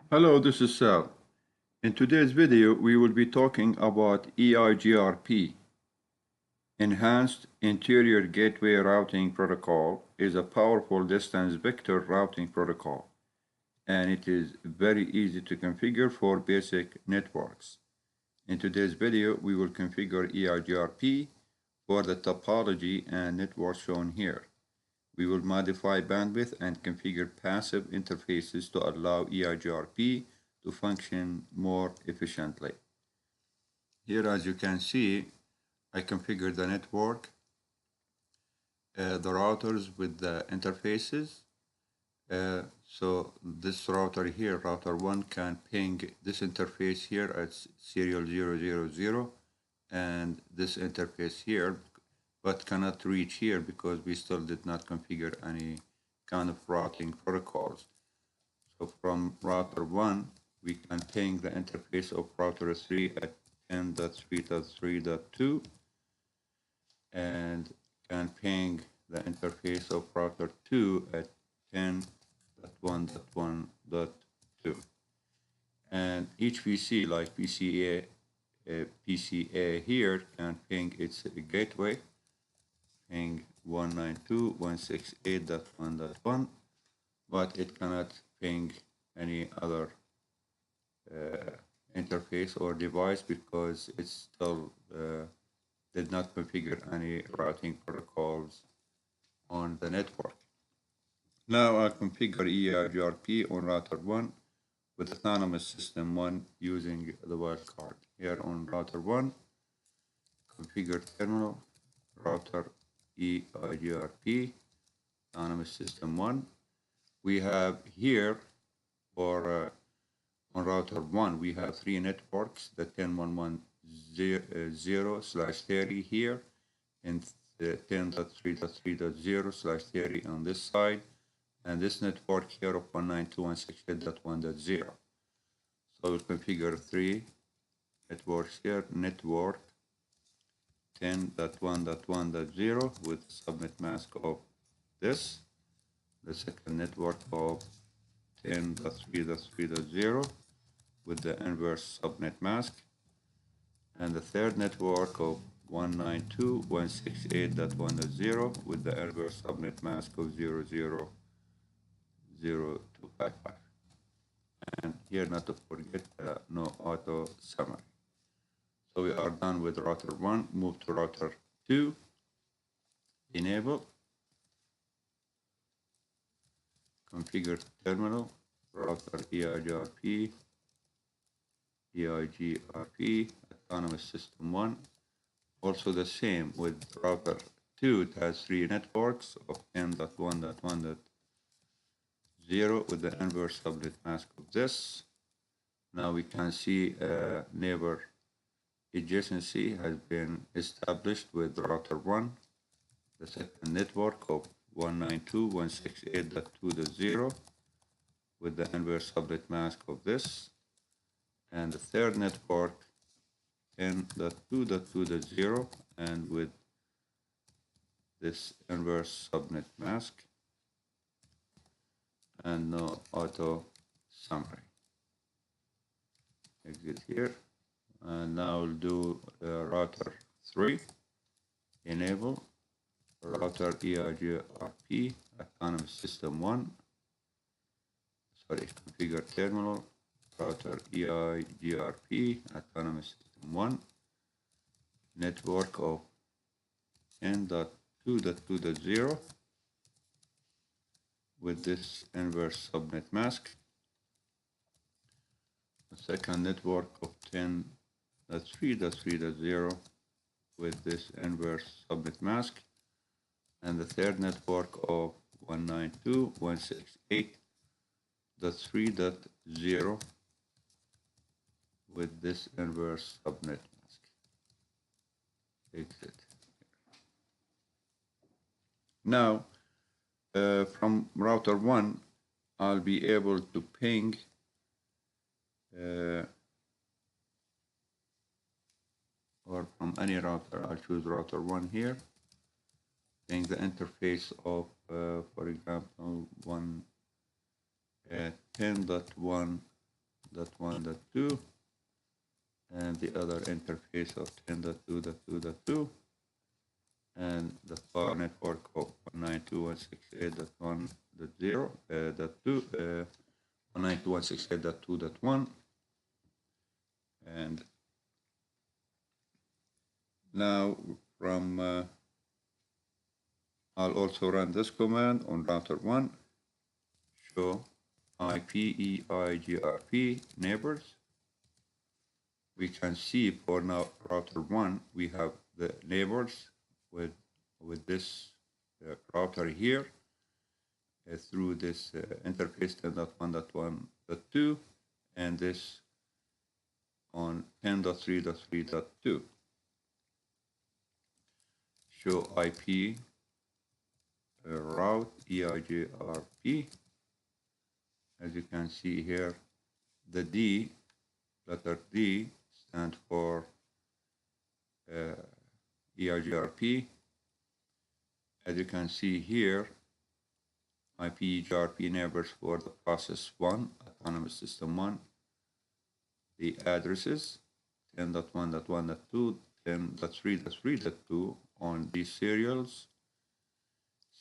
Hello, this is Sal. In today's video, we will be talking about EIGRP. Enhanced Interior Gateway Routing Protocol is a powerful distance vector routing protocol, and it is very easy to configure for basic networks. In today's video, we will configure EIGRP for the topology and network shown here. We will modify bandwidth and configure passive interfaces to allow EIGRP to function more efficiently. Here, as you can see, I configured the network, the routers with the interfaces. So this router here, router 1, can ping this interface here at serial 000 and this interface here, but cannot reach here because we still did not configure any kind of routing protocols. So from router 1, we can ping the interface of router 3 at 10.3.3.2 and can ping the interface of router 2 at 10.1.1.2. And each PC, like PCA here, can ping its gateway, ping 192.168.1.1, but it cannot ping any other interface or device because it still did not configure any routing protocols on the network. Now I configure EIGRP on router 1 with autonomous system 1 using the wildcard. Here on router 1, configure terminal, router EIGRP, autonomous system 1. We have here for on router 1, we have 3 networks, the 10.1.1.0/30 here, and the 10.3.3.0/30 on this side, and this network here of 192.168.1.0. So we'll configure 3 networks here, network 10.1.1.0 with subnet mask of this, the second network of 10.3.3.0 with the inverse subnet mask, and the third network of 192.168.1.0 with the inverse subnet mask of 000255. And here, not to forget, no auto summary. So we are done with router 1, move to router 2, enable, configure terminal, router EIGRP, autonomous system 1. Also the same with router 2, it has 3 networks of 10.1.1.0 with the inverse subnet mask of this. Now we can see neighbor adjacency has been established with router 1, the second network of 192.168.2.0 with the inverse subnet mask of this, and the third network 10.2.2.0 and with this inverse subnet mask, and no auto summary. Exit here, and now we'll do router 3, enable, router EIGRP, autonomous system 1, configure terminal, router EIGRP, autonomous system 1, network of 10.2.2.0 with this inverse subnet mask, the second network of 10.3.3.0 with this inverse subnet mask, and the third network of 192.168.3.0 with this inverse subnet mask. Exit. Now, from router 1, I'll be able to ping or from any router. I'll choose router 1 here, ping the interface of, for example, 10.1 10.1.2, and the other interface of 10.2.2.2, and the power network of 192.168.1.0.2, 192.168.2.1, and now from I'll also run this command on router 1, show IP EIGRP neighbors. We can see for now router 1 we have the neighbors with this router here through this interface 10.1.1.2 and this on 10.3.3.2. Show IP route EIGRP. As you can see here, the D, letter D, stands for EIGRP. As you can see here, IP EIGRP neighbors for the process 1, autonomous system 1, the addresses 10.1.1.2, 10.3.3.2 on these serials,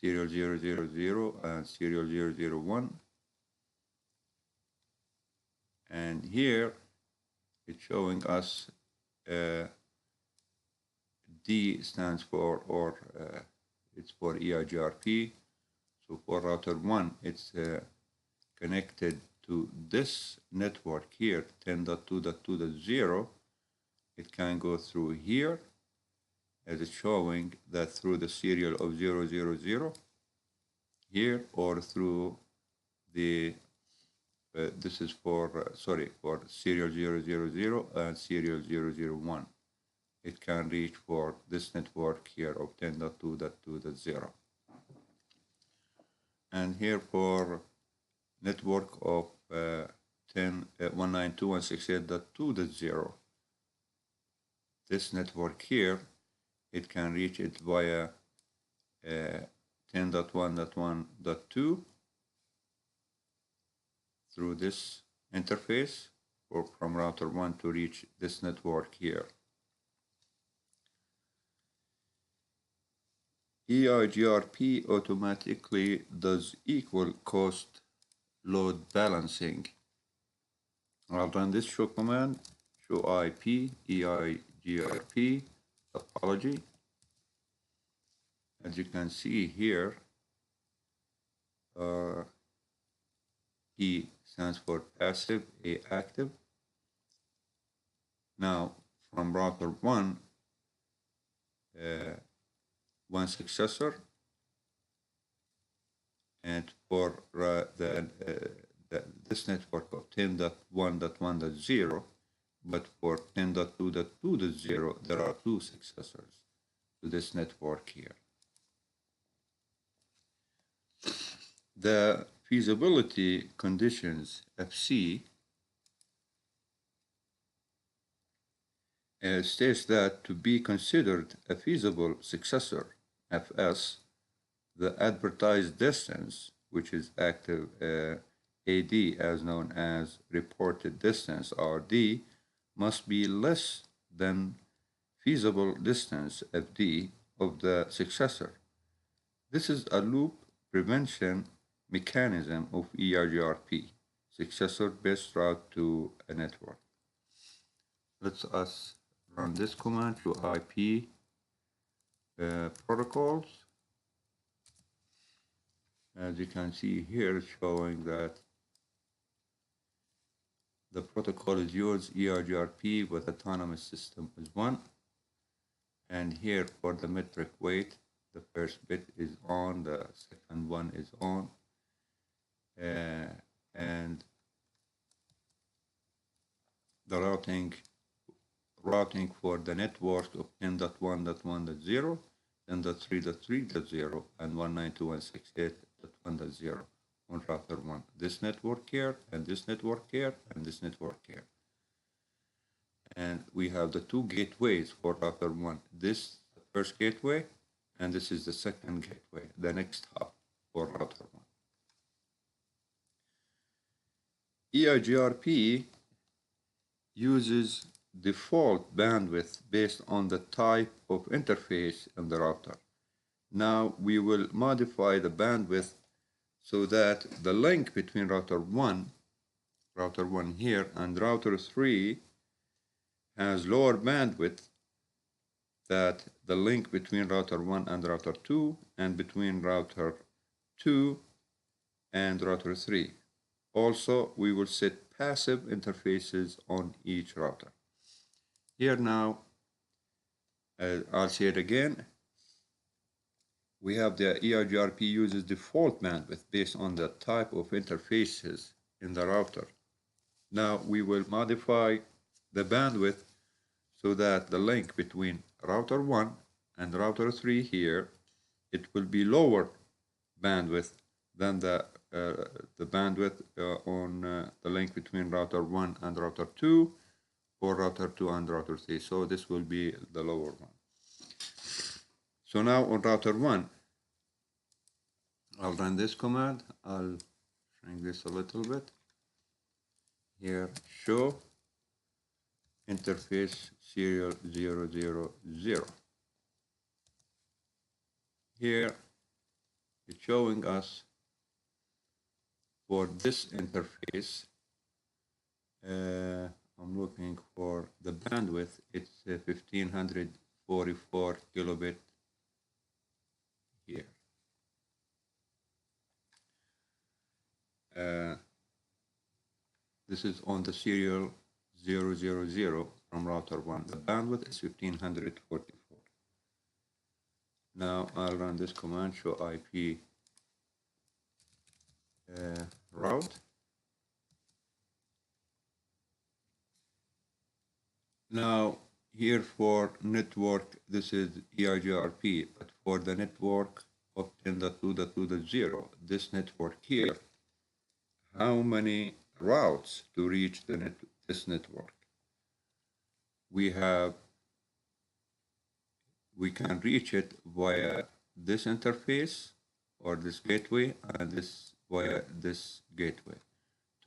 serial 000 and serial 001. And here it's showing us D stands for, it's for EIGRP. So for router 1, it's connected to this network here, 10.2.2.0. It can go through here, as it's showing that through the serial of 000 here, or through the this is for for serial 000 and serial 001. It can reach for this network here of 10.2.2.0. And here for network of 192.168.2.0, this network here, it can reach it via 10.1.1.2 through this interface, or from router 1 to reach this network here. EIGRP automatically does equal cost load balancing. I'll run this show command, show IP EIGRP topology. As you can see here, E stands for passive, A active. Now from router 1, one successor, and for this network of 10.1.1.0, but for 10.2.2.0, there are two successors to this network here. The feasibility conditions, FC, states that to be considered a feasible successor, FS, the advertised distance, which is active AD as known as reported distance, RD, must be less than feasible distance, FD, of the successor. This is a loop prevention mechanism of EIGRP, successor best route to a network. Let us run this command to IP protocols. As you can see here, it's showing that the protocol is used, EIGRP with autonomous system is 1. And here for the metric weight, the first bit is on, the second one is on. And the routing for the network of 10.1.1.0, 10.3.3.0, and 192.168.1.0 on router 1. This network here, and this network here, and this network here. And we have the two gateways for router 1. This is the first gateway, and this is the second gateway, the next hop for router 1. EIGRP uses default bandwidth based on the type of interface in the router. Now we will modify the bandwidth so that the link between router 1 here, and router 3 has lower bandwidth than the link between router 1 and router 2, and between router 2 and router 3. Also, we will set passive interfaces on each router. Here now, I'll say it again, we have the EIGRP uses default bandwidth based on the type of interfaces in the router. Now we will modify the bandwidth so that the link between router 1 and router 3 here, it will be lower bandwidth than the bandwidth on the link between router 1 and router 2, or router 2 and router 3. So this will be the lower one. So now on router 1, I'll run this command. I'll shrink this a little bit. Here, show interface serial 000. Here, it's showing us for this interface, I'm looking for the bandwidth. It's 1544 kilobit here. This is on the serial 000 from router 1. The bandwidth is 1544. Now I'll run this command, show IP route. Now here for network, this is EIGRP, but for the network of 10.2.2.0, this network here, how many routes to reach this network? We can reach it via this interface or this gateway, and this via this gateway.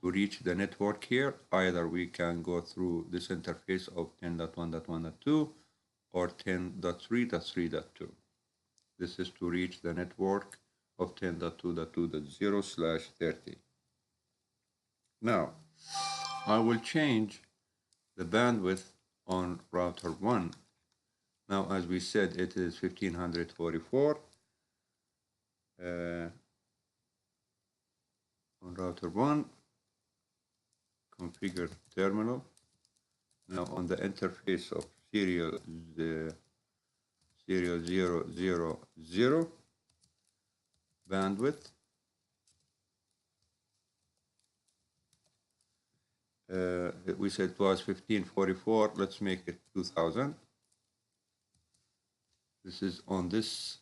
To reach the network here, either we can go through this interface of 10.1.1.2 or 10.3.3.2. This is to reach the network of 10.2.2.0/30. Now, I will change the bandwidth on router 1. Now, as we said, it is 1544. On router 1, configure terminal. Now, on the interface of serial 000, bandwidth, we said it was 1544. Let's make it 2000. This is on this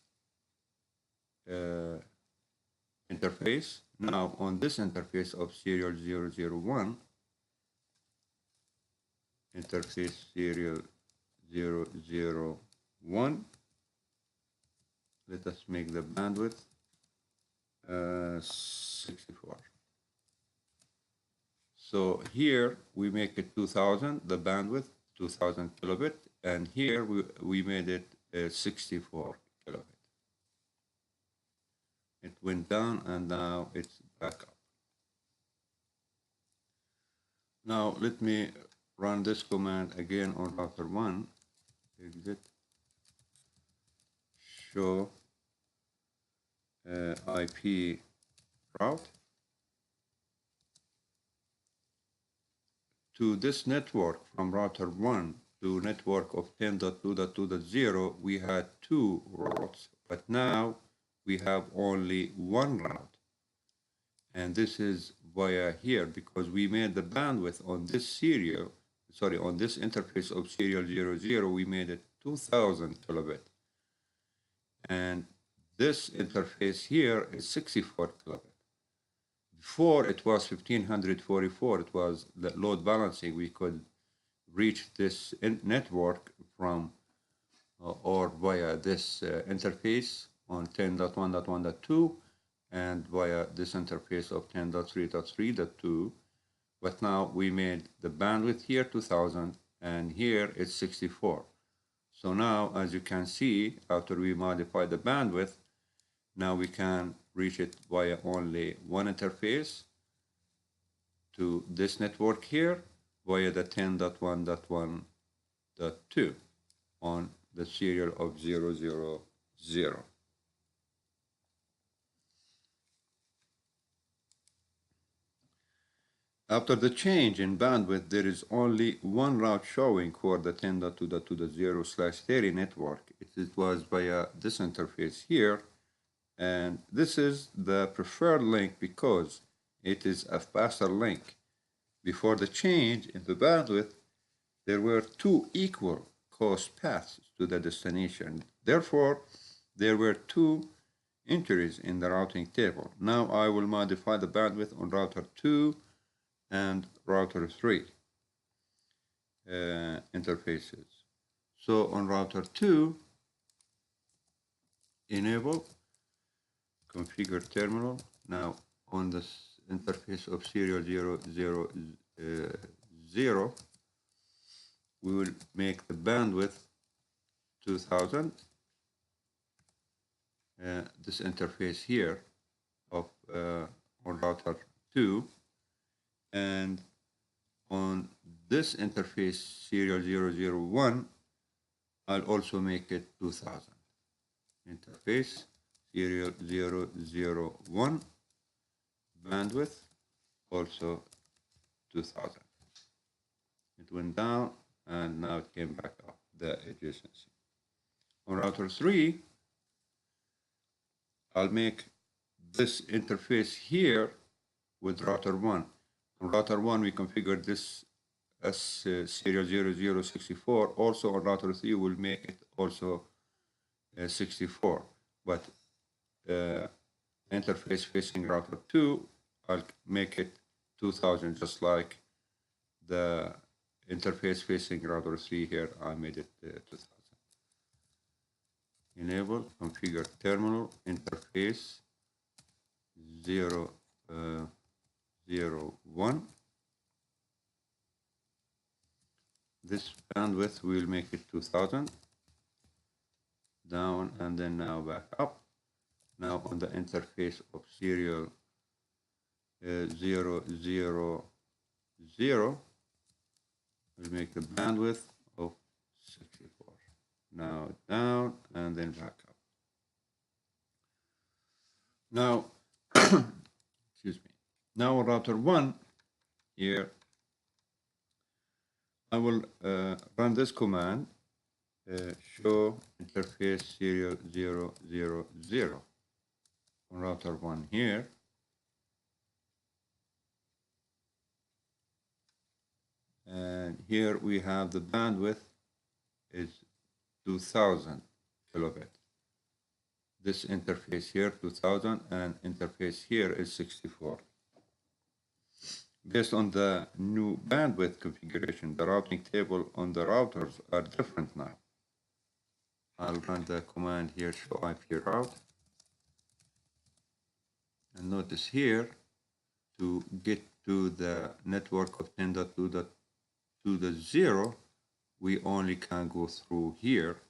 interface. Now on this interface of serial 001, interface serial 001, let us make the bandwidth 64. So here we make it 2000, the bandwidth 2000 kilobit, and here we made it 64 kilobit. It went down and now it's back up. Now let me run this command again on router 1. Exit, show IP route. To this network from router 1 to network of 10.2.2.0, we had 2 routes, but now we have only 1 route. And this is via here because we made the bandwidth on this serial, on this interface of serial 00, we made it 2000 kilobit. And this interface here is 64 kilobit. Before it was 1544, it was the load balancing. We could reach this network from or via this interface on 10.1.1.2 and via this interface of 10.3.3.2 But now we made the bandwidth here 2000 and here it's 64. So now, as you can see, after we modify the bandwidth, now we can reach it via only one interface to this network here via the 10.1.1.2 on the serial of 000. After the change in bandwidth, there is only one route showing for the 10.2.2.0/30 network. It was via this interface here, and this is the preferred link because it is a faster link. Before the change in the bandwidth, there were two equal cost paths to the destination. Therefore, there were two entries in the routing table. Now I will modify the bandwidth on router 2 and router 3 interfaces. So on router 2, enable, configure terminal. Now on this interface of serial 000, we will make the bandwidth 2000. This interface here of on router 2, and on this interface serial 001, I'll also make it 2000. Interface serial 001, bandwidth also 2000. It went down and now it came back up, the adjacency. On router 3, I'll make this interface here with router 1. On router 1, we configured this as serial 0064. Also on router 3, we'll make it also 64. But interface facing router 2, I'll make it 2000, just like the interface facing router 3 here, I made it 2000. Enable, configure terminal, interface 001. This bandwidth, we'll make it 2000. Down and then now back up. Now on the interface of serial 000, we'll make the bandwidth of 64. Now down and then back up. Now, excuse me. Now on router 1 here, I will run this command, show interface serial 000 on router 1 here. And here we have the bandwidth is 2000 kilobit. This interface here 2000 and interface here is 64. Based on the new bandwidth configuration, the routing table on the routers are different now. I'll run the command here, show IP route. And notice here, to get to the network of 10.2.2.0, we only can go through here,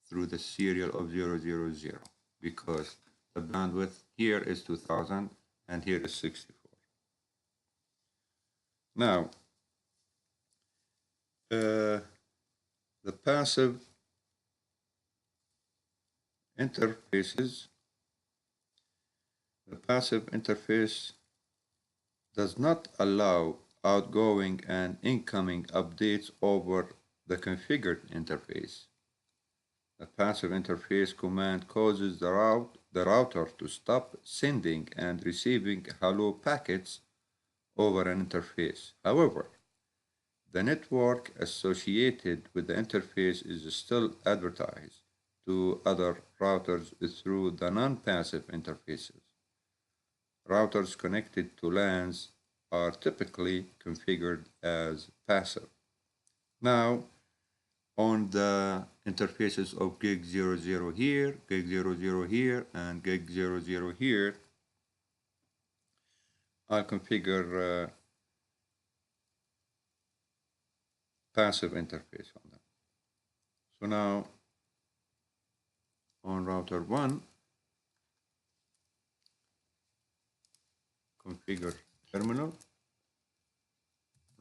through the serial of 000, because the bandwidth here is 2000 and here is 64. Now, the passive interfaces, the passive interface does not allow outgoing and incoming updates over the configured interface. The passive interface command causes the router to stop sending and receiving hello packets over an interface. However, the network associated with the interface is still advertised to other routers through the non-passive interfaces. Routers connected to LANs are typically configured as passive. Now, on the interfaces of gig 00 here, gig 00 here, and gig 00 here, I'll configure passive interface on them. So now on router 1, configure terminal,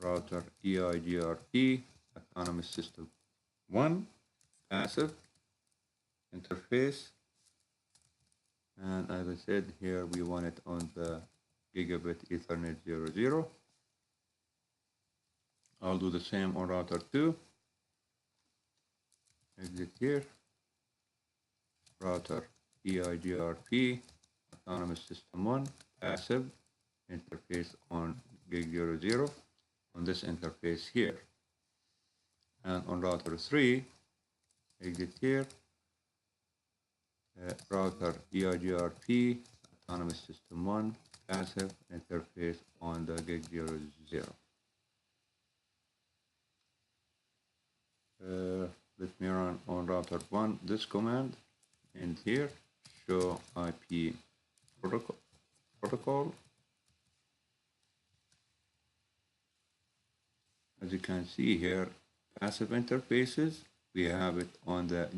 router EIGRP, autonomous system 1, passive interface. And as I said here, we want it on the gigabit Ethernet 00. I'll do the same on router 2. Exit here. Router EIGRP, autonomous system 1, passive interface on gig 00 on this interface here. And on router 3, exit here. Router EIGRP, autonomous system 1, passive interface on the gig 00. Let me run on router 1 this command, and here show IP protocol. As you can see here, passive interfaces, we have it on the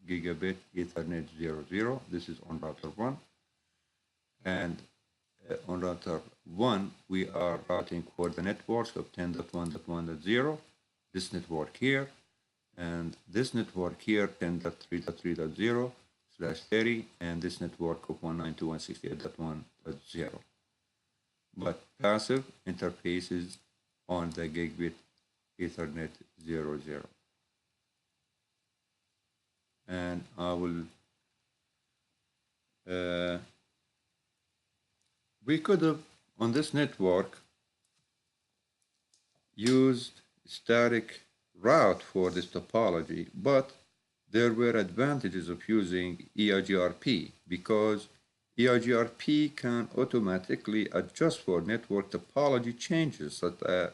gigabit Ethernet 00. This is on router 1. And on router 1, we are routing for the networks of 10.1.1.0, this network here, and this network here, 10.3.3.0/30, and this network of 192.168.1.0. But passive interfaces on the gigabit Ethernet 00. And I will, we could have, on this network, used static route for this topology, but there were advantages of using EIGRP because EIGRP can automatically adjust for network topology changes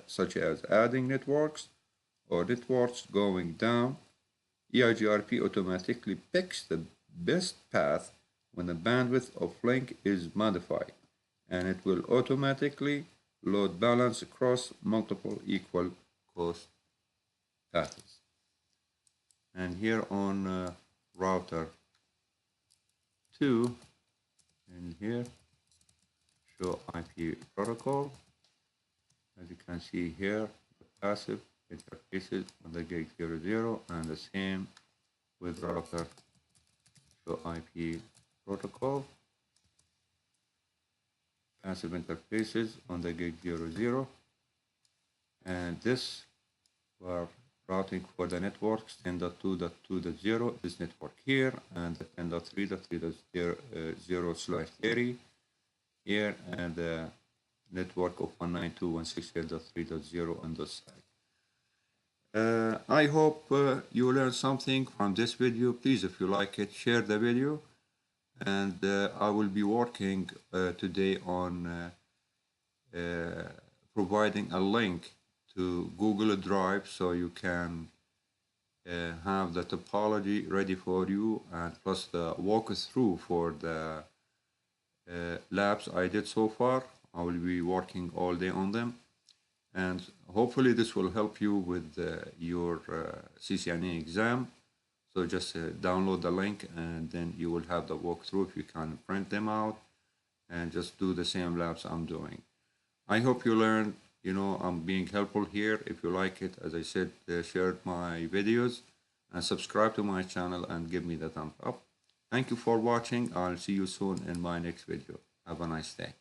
such as adding networks or networks going down. EIGRP automatically picks the best path when the bandwidth of link is modified, and it will automatically load balance across multiple equal cost paths. And here on router 2, and here show IP protocol. As you can see here, the passive interfaces on the gig 00, and the same with router show IP protocol. Passive interfaces on the gig 00, and this were routing for the networks 10.2.2.0, this network here, and the 10.3.3.0/30 here, and the network of 192.168.3.0 on this side. I hope you learned something from this video. Please, if you like it, share the video. And I will be working today on providing a link to Google Drive so you can have the topology ready for you, and plus the walkthrough for the labs I did so far. I will be working all day on them, and hopefully this will help you with your CCNA exam. So just download the link, and then you will have the walkthrough if you can print them out, and just do the same labs I'm doing. I hope you learned. You know, I'm being helpful here. If you like it, as I said, share my videos and subscribe to my channel and give me the thumbs up. Thank you for watching. I'll see you soon in my next video. Have a nice day.